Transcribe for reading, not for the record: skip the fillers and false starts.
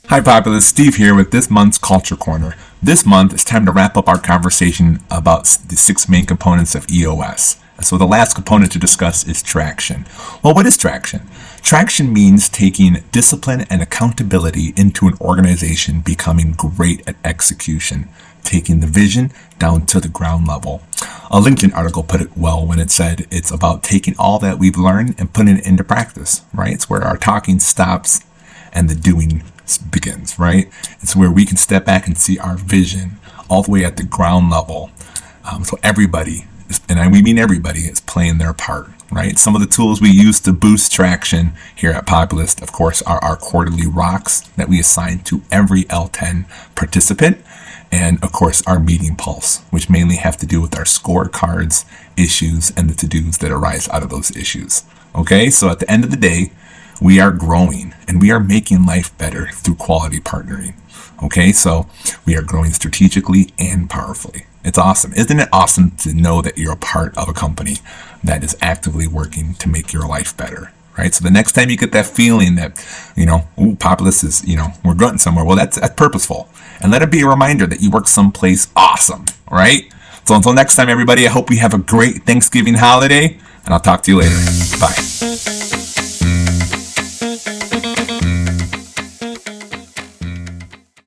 Hi Populist, Steve here with this month's Culture Corner. This month, it's time to wrap up our conversation about the 6 main components of E.O.S. So the last component to discuss is traction. Well, what is traction? Traction means taking discipline and accountability into an organization becoming great at execution, taking the vision down to the ground level. A LinkedIn article put it well when it said it's about taking all that we've learned and putting it into practice, right? It's where our talking stops and the doing begins, right? It's where we can step back and see our vision all the way at the ground level. So everybody, and we mean everybody, is playing their part, right? Some of the tools we use to boost traction here at Populist, of course, are our quarterly rocks that we assign to every L10 participant, and of course our meeting pulse, which mainly have to do with our scorecards, issues, and the to-dos that arise out of those issues. Okay, so at the end of the day, we are growing and we are making life better through quality partnering. Okay, so we are growing strategically and powerfully. It's awesome. Isn't it awesome to know that you're a part of a company that is actively working to make your life better? Right? So the next time you get that feeling that, Populist is, we're going somewhere, well, that's purposeful. And let it be a reminder that you work someplace awesome, right? So until next time, everybody, I hope you have a great Thanksgiving holiday, and I'll talk to you later. Bye.